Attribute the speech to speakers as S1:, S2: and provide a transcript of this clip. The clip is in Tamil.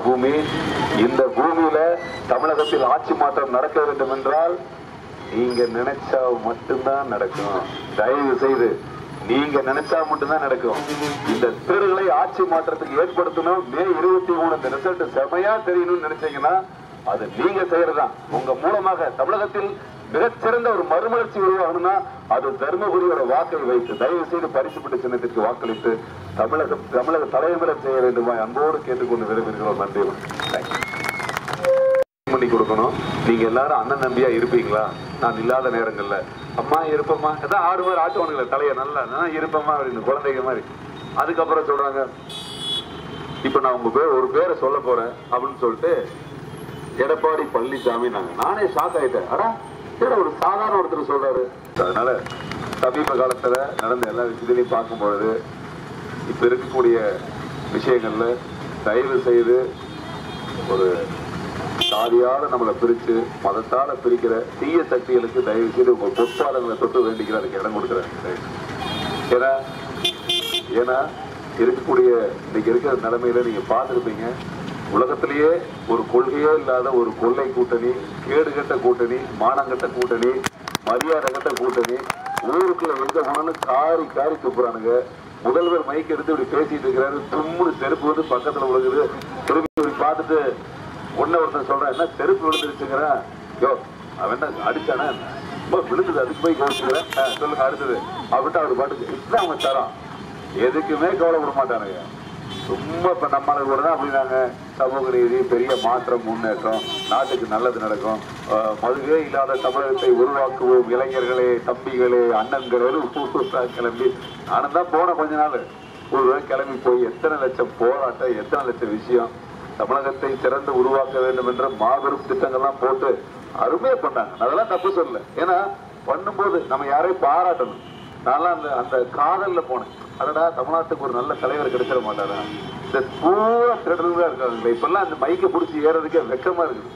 S1: பூமி. இந்த பூமியில தமிழகத்தில் ஆட்சி மாற்றம் நடக்க வேண்டும் என்றால் நீங்க நினைச்சா மட்டும்தான் நடக்கும். தயவு செய்து நீங்க நினைச்சா மட்டும்தான் நடக்கும். இந்த தேர்தலை ஆட்சி மாற்றத்துக்கு ஏற்படுத்தணும். மே 23 இந்த ரிசல்ட் செமையா தெரியணும்னு நினைச்சீங்கன்னா அது நீங்க செய்யறதுதான். உங்க மூலமாக தமிழகத்தில் மிகச்சிறந்த ஒரு மறுமலர்ச்சி உருவாகணும்னா அது தர்மபுரியோட வாக்கை வைத்து தயவு செய்து பரிசுப்பட்ட சின்னத்திற்கு வாக்களித்து தமிழக தலைமுறை செய்ய வேண்டுமா அன்போடு கேட்டுக்கொண்டு விரும்புகிறோம். நன்றி. பண்ணி கொடுக்கணும். நீங்க எல்லாரும் அண்ணன் நம்பியா இருப்பீங்களா? நான் இல்லாத நேரங்கள்ல அம்மா இருப்பம்மா ஏதாவது 6 பேர் ஆட்டுவானுங்களே தலைய நல்லா இருப்பம்மா அப்படின்னு குழந்தைங்க மாதிரி. அதுக்கப்புறம் சொல்றாங்க இப்ப நான் உங்க ஒரு பேரை சொல்ல போறேன் அப்படின்னு சொல்லிட்டு எடப்பாடி பழனிசாமி. நானே ஷாக் ஆயிட்டேன். ஒரு சாதாரண ஒருத்தர் சொல்றாரு. அதனால சமீப காலத்துல நடந்த எல்லா விஷயத்திலையும் பார்க்கும்பொழுது இப்ப இருக்கக்கூடிய விஷயங்கள்ல தயவு செய்து ஒரு சாதியால நம்மளை பிரிச்சு மதத்தால பிரிக்கிற தீய சக்திகளுக்கு தயவு செய்து உங்க பொற்பாதங்களை தொட்டு வேண்டிக்கிற அதுக்கு இடம் கொடுக்குறேன். ஏன்னா இருக்கக்கூடிய இன்னைக்கு இருக்கிற நிலைமையில நீங்க பார்த்துருப்பீங்க. உலகத்திலேயே ஒரு கொள்கையே இல்லாத ஒரு கொள்ளை கூட்டணி, கேடுகட்ட கூட்டணி, மானங்கட்ட கூட்டணி, மரியாதை கட்ட கூட்டணி, ஊருக்குள்ள எங்க போனான்னு காரி காரி துப்புறானுங்க. முதல்வர் மைக் எடுத்து இப்படி பேசிட்டு இருக்கிறாரு. தும்முன்னு செருப்பு வந்து பக்கத்துல விழுகுது. திரும்பி பார்த்துட்டு ஒருத்தர் சொல்றேன் என்ன செருப்பு விழுந்துருச்சுங்கிறேன். யோ அவன் என்ன அடிச்சானே விழுந்தது அதுக்கு போய் கவனிச்சுக்கிறேன் சொல்லுங்க அடுத்தது அப்படின்ட்டு அவர் பாட்டுக்கு இதுதான் அவங்க தரோம். எதுக்குமே கவலைப்பட மாட்டானுங்க. சும்மா இப்ப நம்மளுக்கு கூட தான் அப்படின்னாங்க. சமூக நீதி, பெரிய மாற்றம், முன்னேற்றம், நாட்டுக்கு நல்லது நடக்கும், மதுவே இல்லாத தமிழகத்தை உருவாக்குவோம், இளைஞர்களே, தம்பிகளே, அண்ணன்களே கிளம்பி நானும் தான் போன கொஞ்ச நாள் கிளம்பி போய் எத்தனை லட்சம் போராட்டம், எத்தனை லட்சம் விஷயம், தமிழகத்தை சிறந்து உருவாக்க வேண்டும் என்ற மாபெரும் திட்டங்கள்லாம் போட்டு அருமையா பண்ணாங்க. அதெல்லாம் தப்பு சொல்லல. ஏன்னா பண்ணும்போது நம்ம யாரையும் பாராட்டணும். நான் அந்த காதல்ல போனேன். அதடா தமிழ்நாட்டுக்கு ஒரு நல்ல தலைவர் கிடைச்சிட மாட்டாரா? இந்த பூரா திருடர்களா இருக்காங்க. இப்பெல்லாம் அந்த மைக்கை பிடிச்சி ஏறதுக்கே வெக்கமா இருக்குது.